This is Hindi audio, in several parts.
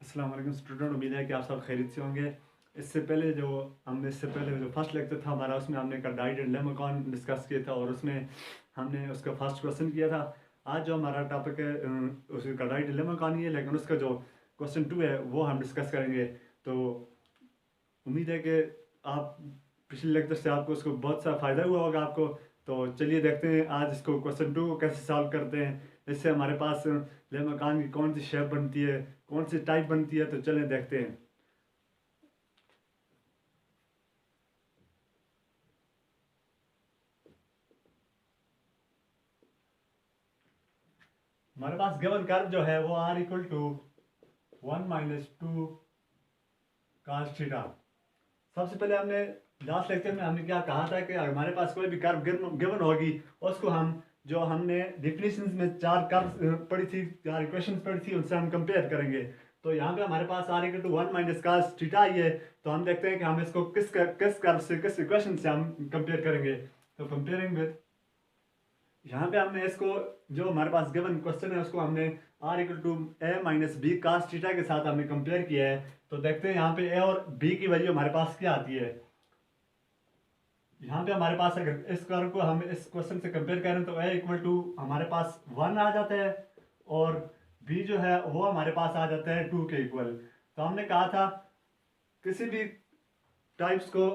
अस्सलाम वालेकुम स्टूडेंट, उम्मीद है कि आप सब खैरियत से होंगे। इससे पहले जो फर्स्ट लेक्चर था हमारा, उसमें हमने कार्डाइड एंड लेमोकॉन डिस्कस किया था और उसमें हमने उसका फर्स्ट क्वेश्चन किया था। आज जो हमारा टॉपिक है उस कार्डाइड एंड लेमोकॉन ही है, लेकिन उसका जो क्वेश्चन 2 है वो हम डिस्कस करेंगे। तो उम्मीद है कि आप पिछले लेक्चर से आपको उसको बहुत सा फ़ायदा हुआ होगा आपको। तो चलिए देखते हैं आज इसको क्वेश्चन 2 को कैसे सॉल्व करते हैं। इससे हमारे पास लेमोकॉन की कौन सी शेप बनती है, कौन सी टाइप बनती है, तो चलें देखते हैं। हमारे पास गिवन कर्व जो है वो r equal to 1 - 2 cos theta. सबसे पहले हमने लास्ट लेक्चर में हमने क्या कहा था कि हमारे पास कोई भी कर्व गिवन होगी, उसको हम जो हमने डिफिनीशंस में 4 कर्व पढ़ी थी, 4 इक्वेशंस पढ़ी थी, उनसे हम कंपेयर करेंगे। तो यहाँ पे हमारे पास r equal to 1 - cos theta आई है। तो हम देखते हैं कि हम इसको किस कर्व से, किस इक्वेशन से हम कंपेयर करेंगे। तो कंपेयरिंग विद, यहाँ पे हमने इसको जो हमारे पास गिवन क्वेश्चन है उसको हमने r equal to a - b cos theta के साथ हमने कंपेयर किया है। तो देखते हैं यहाँ पे a और b की वैल्यू हमारे पास क्या आती है। यहाँ पे हमारे पास अगर इस कर्व को हम इस क्वेश्चन से कंपेयर करें तो a इक्वल टू हमारे पास 1 आ जाता है और b जो है वो हमारे पास आ जाता है 2 के इक्वल। तो हमने कहा था किसी भी टाइप्स को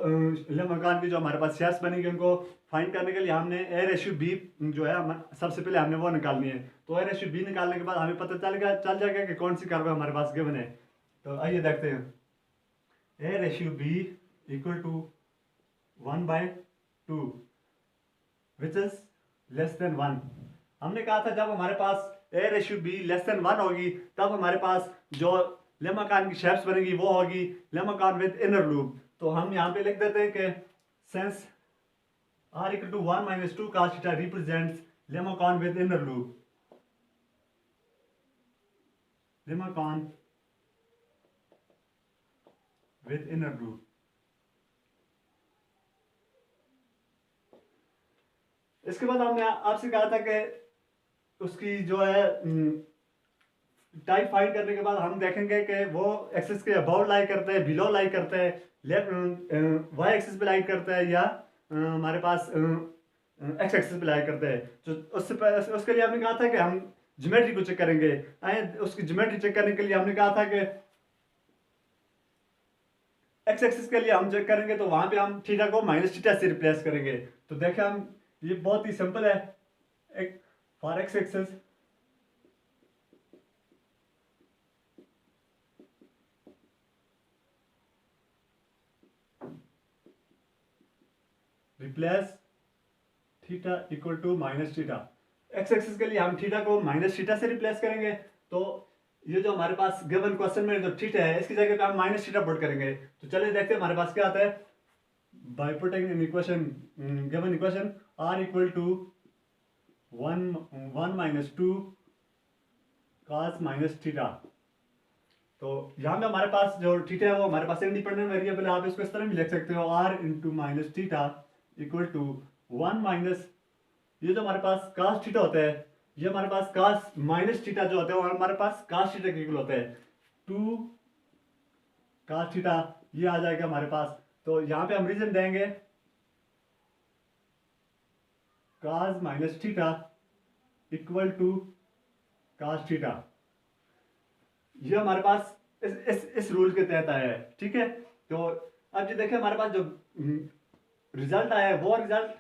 मकान की जो हमारे पास शेयर्स बनेंगे उनको फाइंड करने के लिए हमने ए रेशियो बी जो है सबसे पहले हमने वो निकालनी है। तो ए रेशियो बी निकालने के बाद हमें पता चल जाएगा कि कौन सी कर्व हमारे पास गिवन है। तो आइए देखते हैं। A ratio B equal to 1/2 which is less than 1। हमने कहा था जब हमारे पास A ratio B less than 1 होगी तब हमारे पास जो लेमाकान की शेप्स बनेगी वो होगी लेमाकान विद इनर लूप। तो हम यहाँ पे लिख देते हैं कि since r equal to 1 - 2 cos theta represents limacon with inner loop, limacon with inner loop. इसके बाद हमने आपसे कहा था कि उसकी जो है टाइप फाइंड करने के बाद हम देखेंगे कि वो एक्सिस के अबाउट लाई करता है, बिलो लाई करता है, लेफ्ट वाई एक्सिस पे लाई करता है, या हमारे पास एक्स एक्सिस पे लाई करता है। तो उसके लिए हमने कहा था कि हम ज्योमेट्री को चेक करेंगे। उसकी ज्योमेट्री चेक करने के लिए हमने कहा था कि एक्स एक्सिस के लिए हम चेक करेंगे तो वहां पे हम थीटा को माइनस थीटा से रिप्लेस करेंगे। तो देखें हम, ये बहुत ही सिंपल है। एक for x axis replace theta equal to minus theta. X axis के लिए हम थीटा को माइनस थीटा से रिप्लेस करेंगे। तो ये जो हमारे पास गिवन क्वेश्चन में जो थीटा है इसकी जगह पे हम माइनस थीटा पुट करेंगे। तो चलिए देखते हैं हमारे पास क्या आता है। By putting in equation, given equation r equal to 1 - 2 cos minus theta. तो यहाँ पे हमारे पास जो थीटा है वो हमारे पास इंडिपेंडेंट वेरिएबल है। आप इसको इस तरह भी लिख सकते हो, r into minus theta equal to 1 minus, ये जो हमारे पास cos थीटा होता है, ये हमारे पास cos माइनस थीटा जो होता है वो हमारे पास cos थीटा के इक्वल होता है। 2 cos थीटा ये आ जाएगा हमारे पास। तो यहाँ पे हम रीजन देंगे cos minus theta equal to cos theta. ये हमारे पास इस रूल के तहत आया है, ठीक है। तो अब ये देखें हमारे पास जो रिजल्ट आया है वो रिजल्ट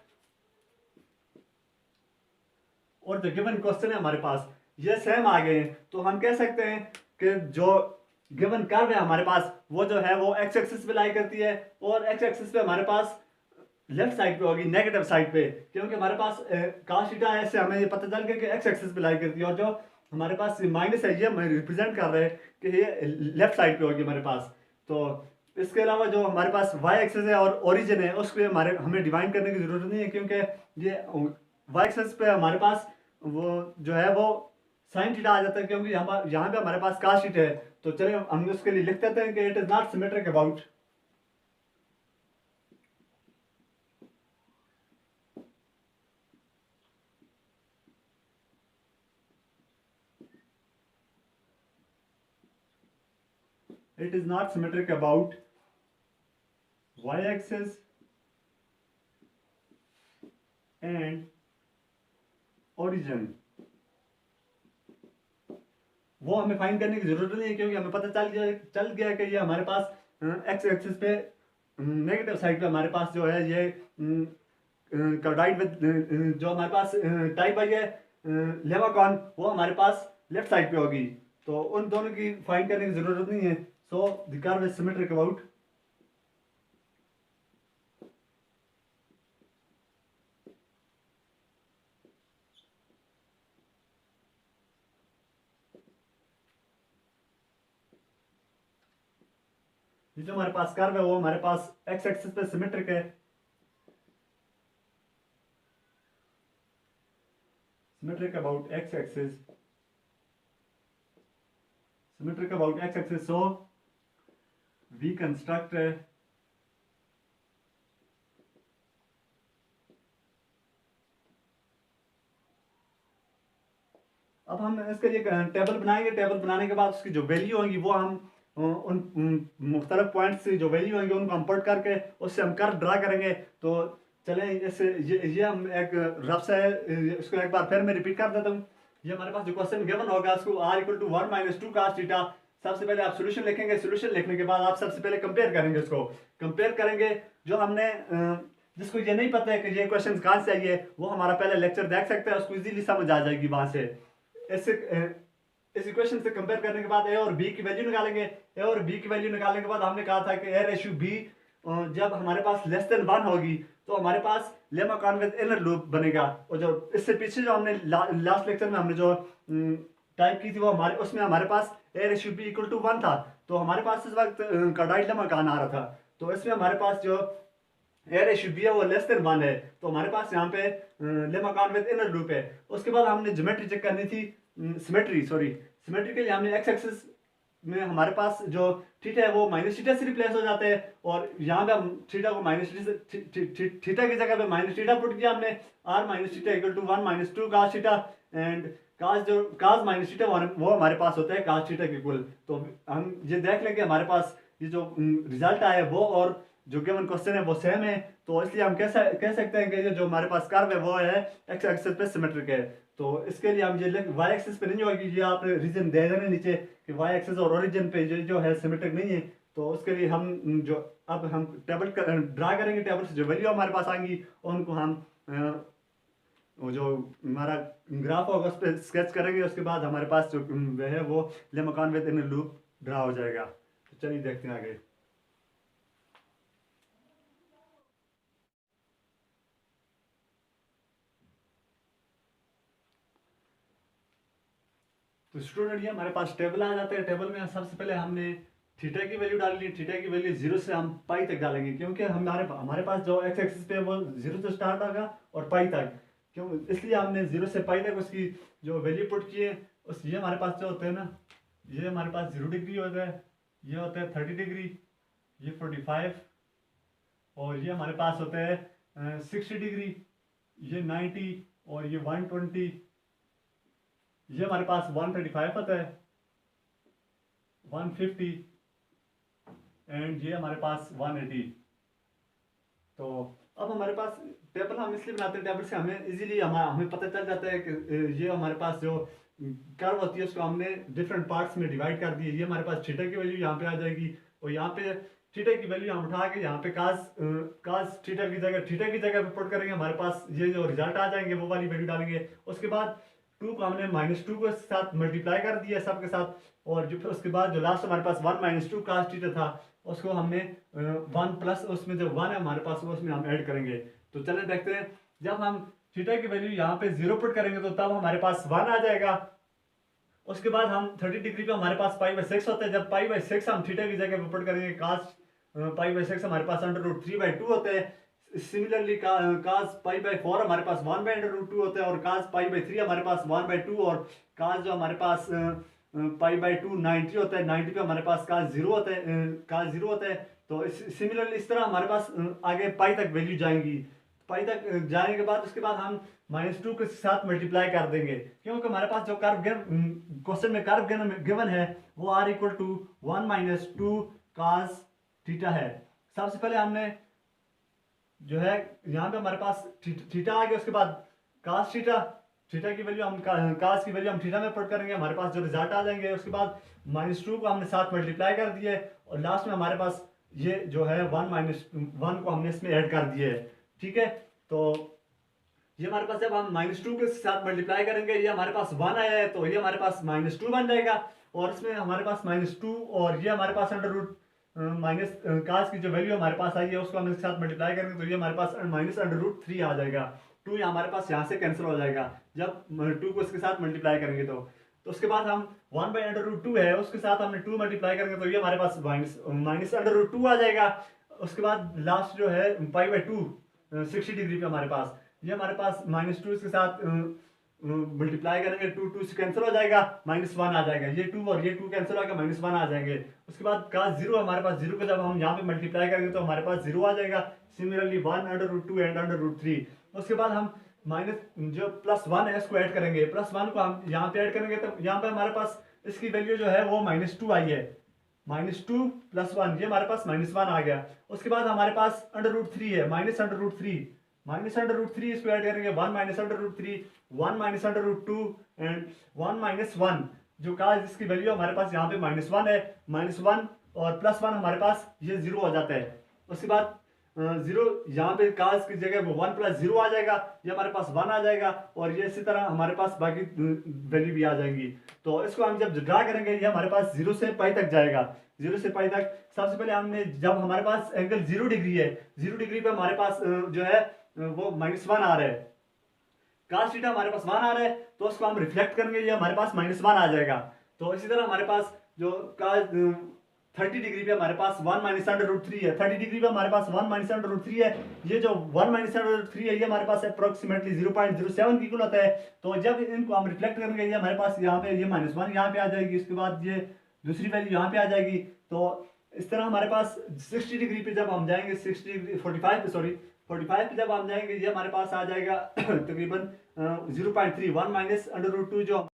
और जो गिवन क्वेश्चन है हमारे पास ये सेम आ गए हैं। तो हम कह सकते हैं कि जो गिवन कर्व है हमारे पास वो जो है वो एक्स एक्सिस पे लाई करती है और एक्स एक्सिस पे हमारे पास लेफ्ट साइड पे होगी, नेगेटिव साइड पे, क्योंकि हमारे पास cos थीटा है, इससे हमें ये पता चल गया कि एक्स एक्सिस पे लाई करती है। और जो हमारे पास माइनस है ये रिप्रेजेंट कर रहे हैं कि ये लेफ्ट साइड पे होगी हमारे पास। तो इसके अलावा जो हमारे पास वाई एक्सिस है और ओरिजिन है उसको हमें डिवाइन करने की जरूरत नहीं है, क्योंकि ये वाई एक्सिस पे हमारे पास वो जो है वो साइन थीटा आ जाता है, क्योंकि यहाँ पे हमारे पास cos थीटा है। तो चलिए हम उसके लिए लिख देते हैं कि it is not symmetric about, it is not symmetric about y-axis and origin। वो हमें फाइंड करने की जरूरत नहीं है, क्योंकि हमें पता चल गया कि ये हमारे पास एक्स एक्सिस पे नेगेटिव साइड पे हमारे पास जो है ये कार्डाइड विद जो हमारे पास टाइप आई है लेमाकॉन, वो हमारे पास लेफ्ट साइड पे होगी। तो उन दोनों की फाइंड करने की जरूरत नहीं है। So the curve is symmetric about ये जो हमारे पास कर्व है वो हमारे पास एक्स एक्सिस पे सिमेट्रिक है। Symmetric about x-axis. Symmetric about x-axis. So we construct अब हम इसके लिए टेबल बनाएंगे। टेबल बनाने के बाद उसकी जो वैल्यू होंगी वो हम उन मुख्तलिफ पॉइंट्स से जो वैल्यू होंगी उनको हम पुट करके उससे हम कर्व ड्रा करेंगे। तो चलें इससे ये हम एक रफ से इसको एक बार फिर मैं रिपीट कर देता हूँ। ये हमारे पास जो क्वेश्चन गिवन होगा उसको r = 1 - 2 cos थीटा। सबसे पहले आप सॉल्यूशन लिखेंगे। सॉल्यूशन लिखने के बाद आप सबसे पहले कंपेयर करेंगे, उसको कंपेयर करेंगे। जो हमने जिसको ये नहीं पता है कि ये क्वेश्चन कहाँ से आई है वो हमारा पहले लेक्चर देख सकते हैं, उसको इजीली समझ आ जाएगी वहां से। इस इक्वेशन से कंपेयर करने के बाद ए और बी की वैल्यू निकालेंगे। ए और बी की वैल्यू निकालने के बाद हमने कहा था कि a/b जब हमारे पास लेस देन 1 होगी तो हमारे पास लेमाकॉन विद इनर लूप बनेगा। और जो इससे पीछे जो हमने लास्ट लेक्चर में हमने जो टाइप की थी वो हमारे उसमें हमारे पास a/b = 1 था। तो हमारे पास इस वक्त कार्डाइड लेमाकॉन आ रहा था। तो इसमें हमारे पास जो a/b है वो लेस देन 1 है। तो हमारे पास यहाँ पे लेमाकॉन विद इनर लूप है। उसके बाद हमने ज्योमेट्री चेक करनी थी, सिमेट्री के लिए हमने एक्स एक्सिस में हमारे पास जो थीटा है वो माइनस थीटा से रिप्लेस हो जाता है। और यहाँ पे हम थीटा को माइनस थीटा की जगह पे माइनस थीटा पुट किया हमने। r - theta = 1 - 2 cos theta. And cos minus theta वो हमारे पास होता है cos थीटा के इक्वल। तो हम ये देख लेंगे हमारे पास ये जो रिजल्ट आया है वो और जो गिवन क्वेश्चन है वो सेम है। तो इसलिए हम कह सकते हैं कि ये जो हमारे पास कर्व है वो है एक्स एक्सिस पे सिमेट्रिक है। तो इसके लिए हम ये वाई एक्सिस पे नहीं होगी, ये आपने रीजन दे देना नीचे कि वाई एक्सिस और ओरिजिन पे जो है सिमेट्रिक नहीं है। तो उसके लिए हम जो अब हम टेबल ड्रा करेंगे, टेबल से जो वैल्यू हमारे पास आएंगी उनको हम वो जो हमारा ग्राफ होगा उस पर स्केच करेंगे। उसके बाद हमारे पास जो है वो लेमाकॉन विद इनर लूप ड्रा हो जाएगा। तो चलिए देखते हैं आगे। तो स्टूडेंट ये हमारे पास टेबल आ जाते हैं। टेबल में सबसे पहले हमने थीटा की वैल्यू डाल ली। थीटा की वैल्यू 0 से हम पाई तक डालेंगे, क्योंकि हमारे पास जो एक्स एक्सिस पे वो 0 से स्टार्ट होगा और पाई तक, क्यों इसलिए हमने 0 से पाई तक उसकी जो वैल्यू पुट की है। उस ये हमारे पास जो होते हैं ना, ये हमारे पास 0 डिग्री होता है, ये होता है 30 डिग्री, ये 45, और ये हमारे पास होता है 60 डिग्री, ये 90, और ये 120, ये हमारे पास 135 होता है, 150, एंड ये हमारे पास 180। तो अब हमारे पास टेबल हम इसलिए बनाते हैं, टेबल से हमें इजीली हमें पता चल जाता है कि ये हमारे पास जो कर्व होती है उसको हमने डिफरेंट पार्ट्स में डिवाइड कर दी है। ये हमारे पास थीटा की वैल्यू यहाँ पे आ जाएगी, और यहाँ पे थीटा की वैल्यू हम उठा के यहाँ पे कास थीटा की जगह पे पुट करेंगे। हमारे पास ये जो रिजल्ट आ जाएंगे वो वाली वैल्यू डालेंगे। उसके बाद 2 को हमने -2 के साथ मल्टीप्लाई कर दिया सबके साथ, और जो उसके बाद जो लास्ट हमारे पास 1 - 2 cos थीटा था उसको हमने 1 प्लस उसमें जो 1 है हमारे पास वो उसमें हम ऐड करेंगे। तो चले देखते हैं, जब हम थीटा की वैल्यू यहाँ पे 0 पुट करेंगे तो तब हमारे पास 1 आ जाएगा। उसके बाद हम 30 डिग्री पे हमारे पास π/6 होता है। जब π/6 हम थीटा की जगह पे पुट करेंगे, cos π/6 हमारे पास √3/2 होता है। सिमिलरली cos π/4 हमारे पास 1/√2 होता है, और cos π/3 हमारे पास 1/2, और cos जो हमारे पास π/2 90 होता है, 90 पे हमारे पास cos 0 होता है। तो सिमिलरली इस तरह हमारे पास आगे पाई तक वैल्यू जाएंगी। पाई तक जाने के बाद उसके बाद हम -2 के साथ मल्टीप्लाई कर देंगे, क्योंकि हमारे पास जो कर्व क्वेश्चन में कर्व गिवन है वो r equal to 1 - 2 cos theta है। सबसे पहले हमने जो है यहाँ पे हमारे पास थीटा आ गया, उसके बाद cos थीटा की वैल्यू हम cos की वैल्यू हम थीटा में पुट करेंगे, हमारे पास जो रिजल्ट आ जाएंगे। उसके बाद -2 को हमने साथ मल्टीप्लाई कर दिए और लास्ट में हमारे पास ये जो है 1 को हमने इसमें ऐड कर दिए, ठीक है। तो ये हमारे पास जब हम -2 के साथ मल्टीप्लाई करेंगे, ये हमारे पास 1 आया है तो ये हमारे पास -2 बन जाएगा, और इसमें हमारे पास -2 और ये हमारे पास अंडर रूट माइनस कास की जो वैल्यू हमारे पास आई है उसको हम इसके साथ मल्टीप्लाई करेंगे तो ये हमारे पास -√3 आ जाएगा। 2 हमारे पास यहाँ से कैंसिल हो जाएगा जब 2 को इसके साथ मल्टीप्लाई करेंगे। तो उसके बाद हम 1/√2 है उसके साथ हमने 2 मल्टीप्लाई करेंगे तो ये हमारे पास -√2 आ जाएगा। उसके बाद लास्ट जो है π/2 60 डिग्री पे हमारे पास ये हमारे पास -2 के साथ मल्टीप्लाई करेंगे, 2 से कैंसिल हो जाएगा, -1 आ जाएगा। ये 2 और ये 2 कैंसिल होगा, -1 आ जाएंगे। उसके बाद cos 0 हमारे पास 0 को जब हम यहाँ पे मल्टीप्लाई करेंगे तो हमारे पास 0 आ जाएगा। Similarly 1/√2 and √3। उसके बाद हम माइनस जो +1 है इसको ऐड करेंगे, +1 को हम यहाँ पे ऐड करेंगे तो यहाँ पे हमारे पास इसकी वैल्यू जो है वो -2 आई है। -2 + 1 ये हमारे पास -1 आ गया। उसके बाद हमारे पास √3 है, -√3 इसको ऐड करेंगे, 1 -√3 1 -√2 एंड 1 - 1 जो का जिसकी वैल्यू हमारे पास यहाँ पे -1 है। -1 और +1 हमारे पास ये 0 हो जाता है। उसके बाद 0 यहाँ पे काज की जगह वो 1 + 0 आ जाएगा, ये हमारे पास 1 आ जाएगा और ये इसी तरह हमारे पास बाकी वैल्यू भी आ जाएंगी। तो इसको हम जब ड्रा करेंगे ये हमारे पास 0 से π तक जाएगा। 0 से π तक सबसे पहले हमने जब हमारे पास एंगल 0 डिग्री है, 0 डिग्री पे हमारे पास जो है वो -1 आ रहा है, cos थीटा हमारे पास 1 आ रहा है तो उसको हम रिफ्लेक्ट करेंगे, ये हमारे पास -1 आ जाएगा। तो इसी तरह हमारे पास जो cos 30 डिग्री पे हमारे पास 1 -√3 है, 30 डिग्री पे हमारे पास 1 -√3 है। ये जो 1 -√3 है ये हमारे पास अप्रोक्सीमेटली 0.07 की इक्वल होता है। तो जब इनको हम रिफ्लेक्ट करेंगे ये हमारे पास यहाँ पे ये -1 यहाँ पे आ जाएगी, उसके बाद ये दूसरी वैल्यू यहाँ पे आ जाएगी। तो इस तरह हमारे पास 60 डिग्री पे जब हम जाएंगे 45 पे जब हम जाएंगे ये हमारे पास आ जाएगा तकरीबन 0.3 1 -√2 जो।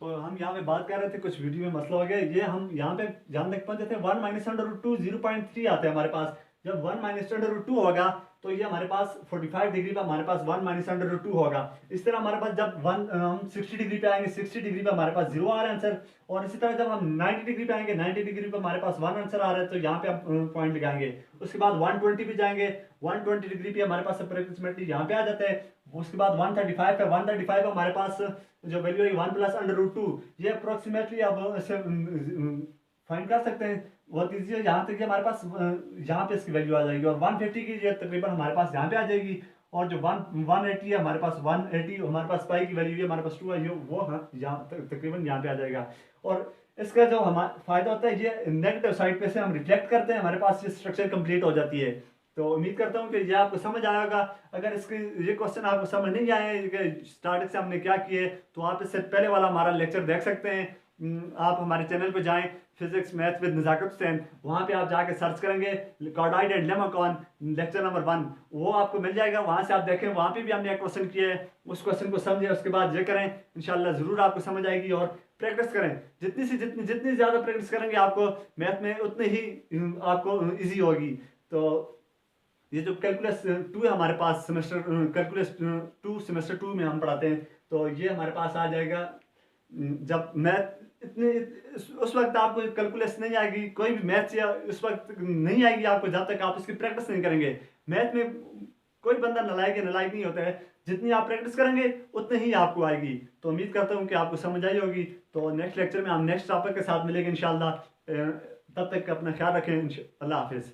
तो हम यहाँ पे बात कर रहे थे, कुछ वीडियो में मसला हो गया, ये हम यहाँ पे जहाँ तक पहुंचे थे 1 -√2 0.3 आता है हमारे पास। जब 1 -√2 होगा तो ये हमारे पास 45 डिग्री पे हमारे पास 1 -√2 होगा। इस तरह हमारे पास जब हम 60 डिग्री पे आएंगे 60 डिग्री पे हमारे पास 0 आ रहा है आंसर, और इसी तरह जब हम 90 डिग्री पे आएंगे 90 डिग्री पे हमारे पास 1 आंसर आ रहा है तो यहाँ पे हम पॉइंट लगाएंगे। उसके बाद 120 पे जाएंगे, 120 डिग्री पे हमारे पास अप्रोक्सीमेटली यहाँ पे आ जाता है। उसके बाद 135 पे हमारे पास जो वैल्यू है 1 + √2 ये अप्रोक्सीमेटली अब इसे फाइंड कर सकते हैं बहुत ईजी है। यहाँ तक हमारे पास यहाँ पे इसकी वैल्यू आ जाएगी और 150 की ये तकरीबन हमारे पास यहाँ पे आ जाएगी, और जो 180 है हमारे पास 180 हमारे पास पाई की वैल्यू है हमारे पास 2 है, ये वो यहाँ तकरीबन यहाँ पे आ जाएगा। और इसका जो हमारा फायदा होता है ये नेगेटिव साइड पे से हम रिफ्लेक्ट करते हैं, हमारे पास ये स्ट्रक्चर कंप्लीट हो जाती है। तो उम्मीद करता हूँ कि ये आपको समझ आएगा। अगर इसके ये क्वेश्चन आपको समझ नहीं आए कि स्टार्टिंग से हमने क्या किए तो आप इससे पहले वाला हमारा लेक्चर देख सकते हैं। आप हमारे चैनल पे जाएं फिजिक्स मैथ विद नज़ाकत हुसैन, वहाँ पे आप जाके सर्च करेंगे कॉर्डॉइड एंड लेमाकॉन लेक्चर नंबर 1, वो आपको मिल जाएगा। वहाँ से आप देखें, वहाँ पे भी हमने एक क्वेश्चन किया है, उस क्वेश्चन को समझें, उसके बाद ये करें, इंशाल्लाह ज़रूर आपको समझ आएगी। और प्रैक्टिस करें, जितनी ज़्यादा प्रैक्टिस करेंगे आपको मैथ में उतनी ही आपको ईजी होगी। तो ये जो कैलकुलस 2 है हमारे पास कैलकुलस 2 सेमेस्टर 2 में हम पढ़ाते हैं, तो ये हमारे पास आ जाएगा। जब मैथ उस वक्त आपको कैलकुलस नहीं आएगी, कोई भी मैथ या उस वक्त नहीं आएगी आपको जब तक आप इसकी प्रैक्टिस नहीं करेंगे। मैथ में कोई बंदा नालायक नहीं होता है, जितनी आप प्रैक्टिस करेंगे उतनी ही आपको आएगी। तो उम्मीद करता हूँ कि आपको समझ आई होगी। तो नेक्स्ट लेक्चर में हम नेक्स्ट टॉपिक के साथ मिलेंगे इंशाल्लाह। तब तक अपना ख्याल रखें, अल्लाह हाफिज़।